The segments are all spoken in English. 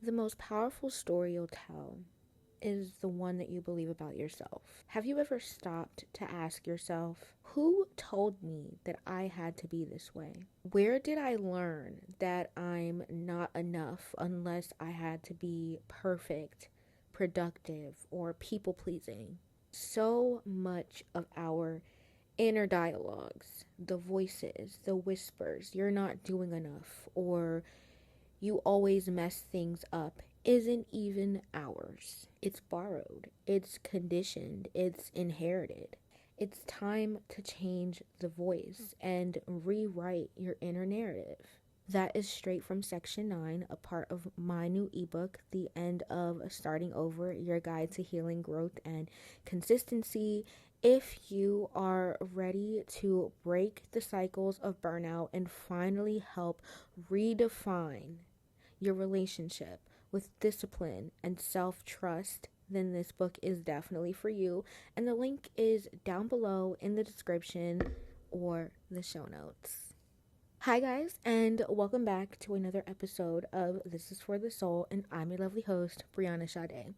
The most powerful story you'll tell is the one that you believe about yourself. Have you ever stopped to ask yourself, who told me that I had to be this way? Where did I learn that I'm not enough unless I had to be perfect, productive, or people pleasing? So much of our inner dialogues, the voices, the whispers, you're not doing enough, or you always mess things up, isn't even ours. It's borrowed, it's conditioned, it's inherited. It's time to change the voice and rewrite your inner narrative. That is straight from section 9, a part of my new ebook, The End of Starting Over, Your Guide to Healing, Growth, and Consistency. If you are ready to break the cycles of burnout and finally help redefine your relationship with discipline and self-trust, then this book is definitely for you. And the link is down below in the description or the show notes. Hi guys, and welcome back to another episode of This is for the Soul, and I'm your lovely host, Brianna Shadee.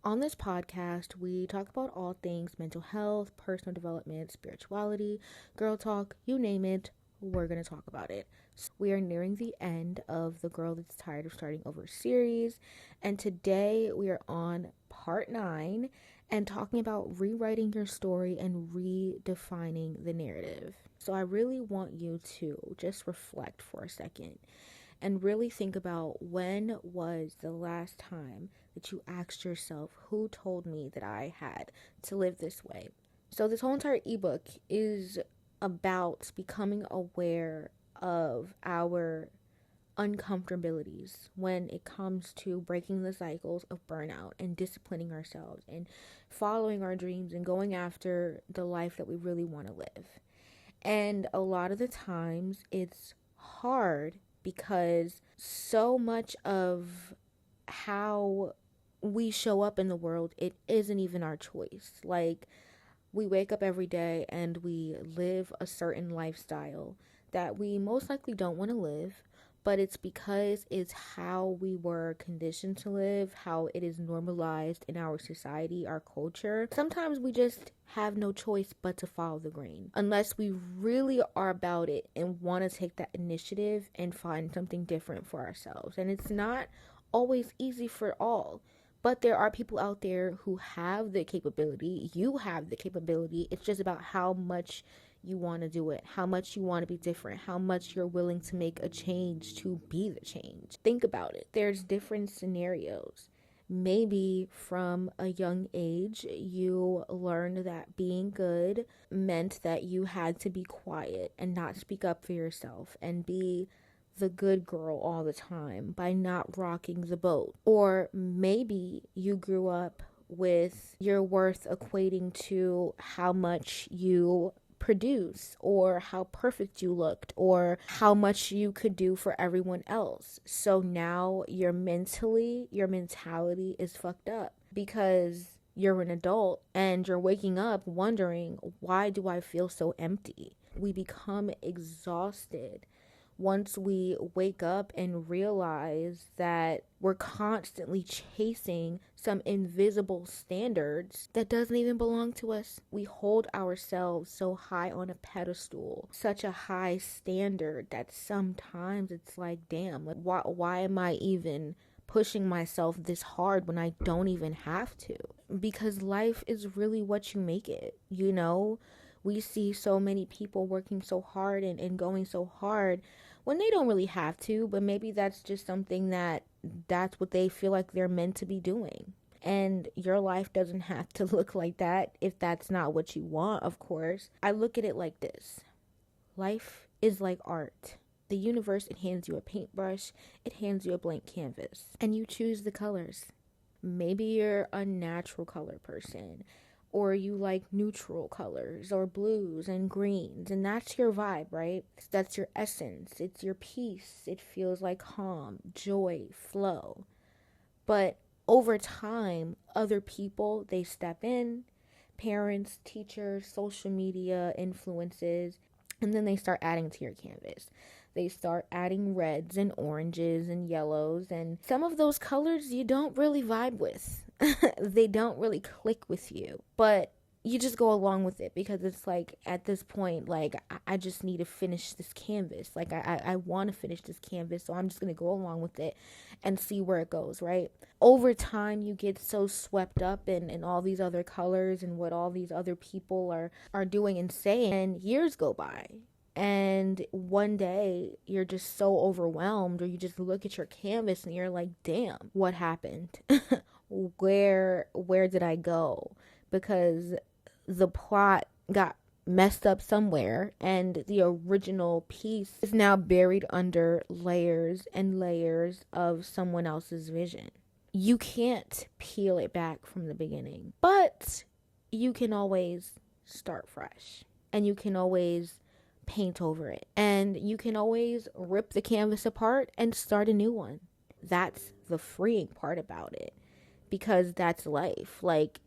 On this podcast, we talk about all things mental health, personal development, spirituality, girl talk, you name it, we're going to talk about it. So we are nearing the end of the Girl That's Tired of Starting Over series, and today we are on part 9 and talking about rewriting your story and redefining the narrative. So I really want you to just reflect for a second and really think about, when was the last time that you asked yourself, who told me that I had to live this way? So this whole entire ebook is about becoming aware of our uncomfortabilities when it comes to breaking the cycles of burnout and disciplining ourselves and following our dreams and going after the life that we really want to live. And a lot of the times it's hard because so much of how we show up in the world, it isn't even our choice. Like, we wake up every day and we live a certain lifestyle that we most likely don't want to live, but it's because it's how we were conditioned to live, how it is normalized in our society, our culture. Sometimes we just have no choice but to follow the grain, unless we really are about it and want to take that initiative and find something different for ourselves. And it's not always easy for all. But there are people out there who have the capability. You have the capability. It's just about how much you want to do it, how much you want to be different, how much you're willing to make a change to be the change. Think about it. There's different scenarios. Maybe from a young age, you learned that being good meant that you had to be quiet and not speak up for yourself and be the good girl all the time by not rocking the boat. Or maybe you grew up with your worth equating to how much you produce or how perfect you looked or how much you could do for everyone else. So now your mentality is fucked up because you're an adult and you're waking up wondering, why do I feel so empty? We become exhausted once we wake up and realize that we're constantly chasing some invisible standards that doesn't even belong to us. We hold ourselves so high on a pedestal, such a high standard, that sometimes it's like, damn, like, why am I even pushing myself this hard when I don't even have to? Because life is really what you make it, you know? We see so many people working so hard and going so hard when they don't really have to, but maybe that's just something that's what they feel like they're meant to be doing. And your life doesn't have to look like that if that's not what you want, of course. I look at it like this. Life is like art. The universe, it hands you a paintbrush, it hands you a blank canvas, and you choose the colors. Maybe you're a natural color person, or you like neutral colors or blues and greens, and that's your vibe, right? That's your essence. It's your peace. It feels like calm, joy, flow. But over time, other people, they step in, parents, teachers, social media influences, and then they start adding to your canvas. They start adding reds and oranges and yellows, and some of those colors you don't really vibe with. They don't really click with you, but you just go along with it because it's like at this point, like I just need to finish this canvas. Like I want to finish this canvas, so I'm just going to go along with it and see where it goes, right? Over time, you get so swept up in all these other colors and what all these other people are doing and saying, and years go by. And one day you're just so overwhelmed, or you just look at your canvas and you're like, damn, what happened? Where did I go? Because the plot got messed up somewhere, and the original piece is now buried under layers and layers of someone else's vision. You can't peel it back from the beginning, but you can always start fresh, and you can always paint over it, and you can always rip the canvas apart and start a new one. That's the freeing part about it, because that's life. Like,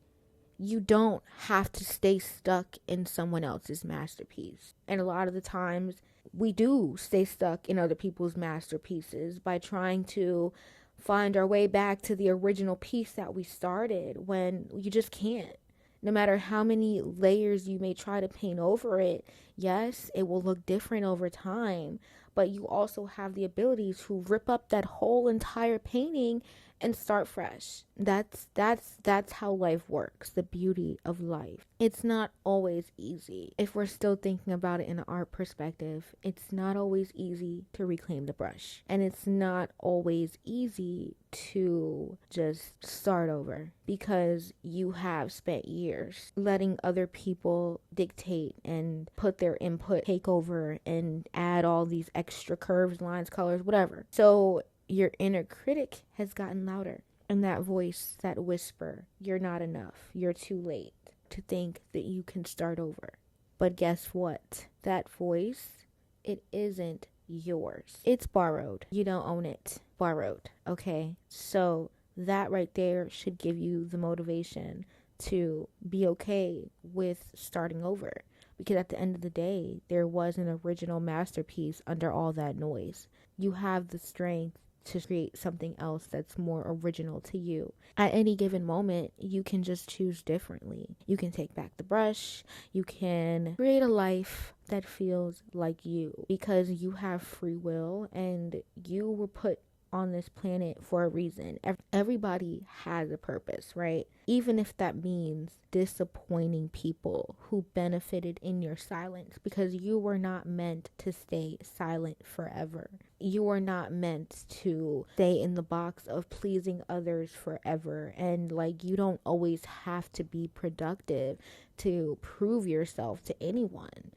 you don't have to stay stuck in someone else's masterpiece. And a lot of the times we do stay stuck in other people's masterpieces by trying to find our way back to the original piece that we started, when you just can't. No matter how many layers you may try to paint over it, yes, it will look different over time, but you also have the ability to rip up that whole entire painting and start fresh. That's how life works, the beauty of life. It's not always easy. If we're still thinking about it in an art perspective, it's not always easy to reclaim the brush. And it's not always easy to just start over, because you have spent years letting other people dictate and put their input, take over, and add all these extra curves, lines, colors, whatever. So your inner critic has gotten louder, and that voice, that whisper, you're not enough, you're too late, to think that you can start over. But guess what? That voice, it isn't yours. It's borrowed. You don't own it. Borrowed. Okay? So that right there should give you the motivation to be okay with starting over. Because at the end of the day, there was an original masterpiece under all that noise. You have the strength to create something else that's more original to you. At any given moment, you can just choose differently. You can take back the brush. You can create a life that feels like you, because you have free will and you were put on this planet for a reason. Everybody has a purpose, right? Even if that means disappointing people who benefited in your silence, because you were not meant to stay silent forever. You were not meant to stay in the box of pleasing others forever. And like, you don't always have to be productive to prove yourself to anyone.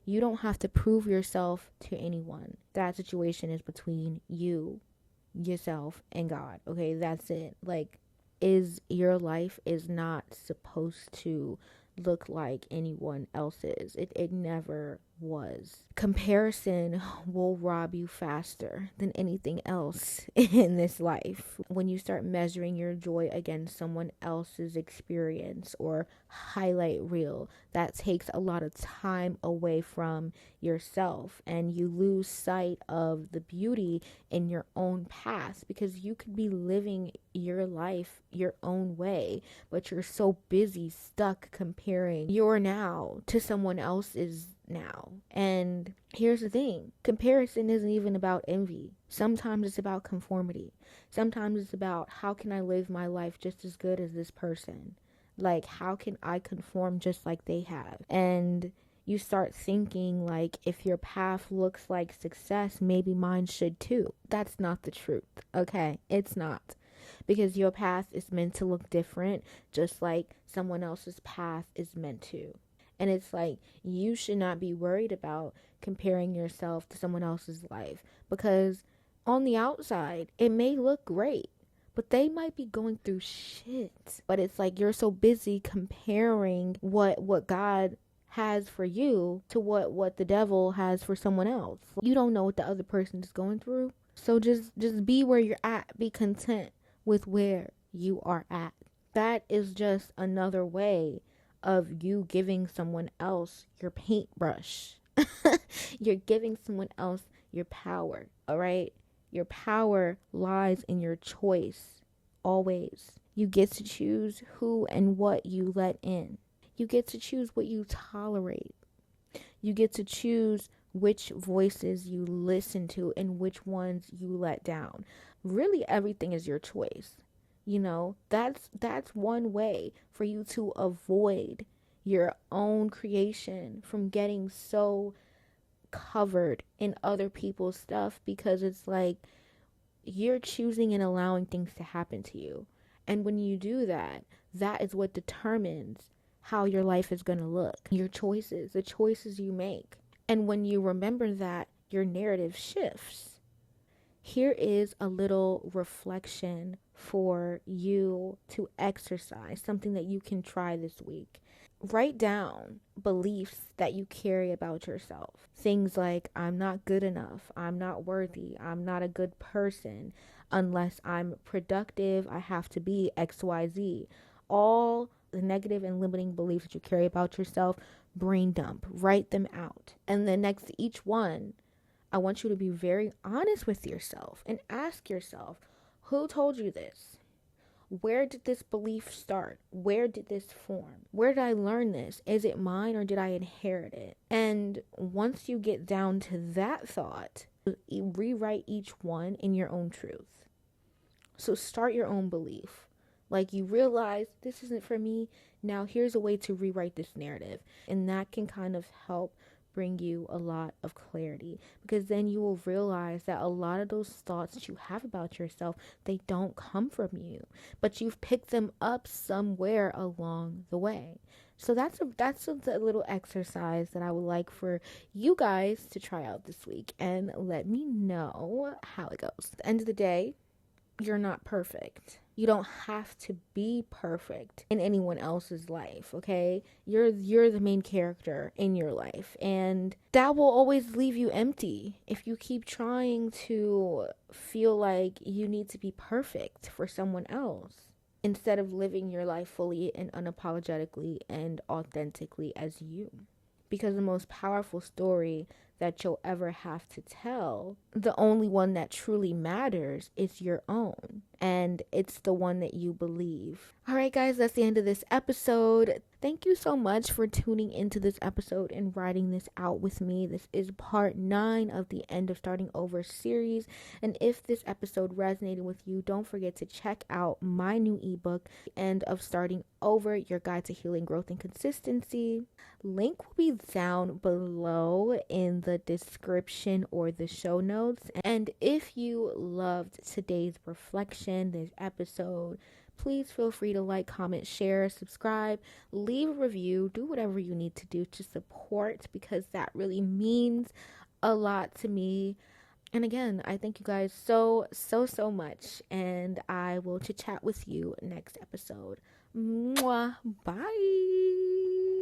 You don't have to prove yourself to anyone. That situation is between you, yourself, and God. Okay, that's it. Like, your life is not supposed to look like anyone else's. It never was. Comparison will rob you faster than anything else in this life. When you start measuring your joy against someone else's experience or highlight reel, that takes a lot of time away from yourself, and you lose sight of the beauty in your own path, because you could be living your life your own way, but you're so busy stuck comparing your now to someone else's now. And here's the thing, comparison isn't even about envy. Sometimes it's about conformity. Sometimes it's about, how can I live my life just as good as this person? Like, how can I conform just like they have? And you start thinking, like, if your path looks like success, maybe mine should too. That's not the truth, okay? It's not. Because your path is meant to look different, just like someone else's path is meant to. And it's like, you should not be worried about comparing yourself to someone else's life, because on the outside, it may look great, but they might be going through shit. But it's like, you're so busy comparing what God has for you to what the devil has for someone else. You don't know what the other person is going through. So just be where you're at. Be content with where you are at. That is just another way of you giving someone else your paintbrush. You're giving someone else your power, all right? Your power lies in your choice, always. You get to choose who and what you let in. You get to choose what you tolerate. You get to choose which voices you listen to and which ones you let down. Really, everything is your choice. That's one way for you to avoid your own creation from getting so covered in other people's stuff, because it's like you're choosing and allowing things to happen to you. And when you do that, that is what determines how your life is going to look. Your choices, the choices you make. And when you remember that, your narrative shifts. Here is a little reflection for you to exercise, something that you can try this week. Write down beliefs that you carry about yourself. Things like, I'm not good enough, I'm not worthy, I'm not a good person. Unless I'm productive, I have to be XYZ. All the negative and limiting beliefs that you carry about yourself, brain dump, write them out. And then next to each one, I want you to be very honest with yourself and ask yourself, who told you this? Where did this belief start? Where did this form? Where did I learn this? Is it mine or did I inherit it? And once you get down to that thought, rewrite each one in your own truth. So start your own belief. Like, you realize this isn't for me. Now here's a way to rewrite this narrative. And that can kind of help bring you a lot of clarity, because then you will realize that a lot of those thoughts that you have about yourself, they don't come from you, but you've picked them up somewhere along the way. So that's a little exercise that I would like for you guys to try out this week, and let me know how it goes. At the end of the day, you're not perfect. You don't have to be perfect in anyone else's life, okay? You're the main character in your life, and that will always leave you empty if you keep trying to feel like you need to be perfect for someone else, instead of living your life fully and unapologetically and authentically as you. Because the most powerful story that you'll ever have to tell, the only one that truly matters, is your own. And it's the one that you believe. All right, guys, that's the end of this episode. Thank you so much for tuning into this episode and writing this out with me. This is part 9 of the End of Starting Over series. And if this episode resonated with you, don't forget to check out my new ebook, End of Starting Over, Your Guide to Healing, Growth, and Consistency. Link will be down below in the description or the show notes. And if you loved today's reflection, this episode, please feel free to like, comment, share, subscribe, leave a review, do whatever you need to do to support, because that really means a lot to me. And again, I thank you guys so much, and I will chit chat with you next episode. Mwah. Bye.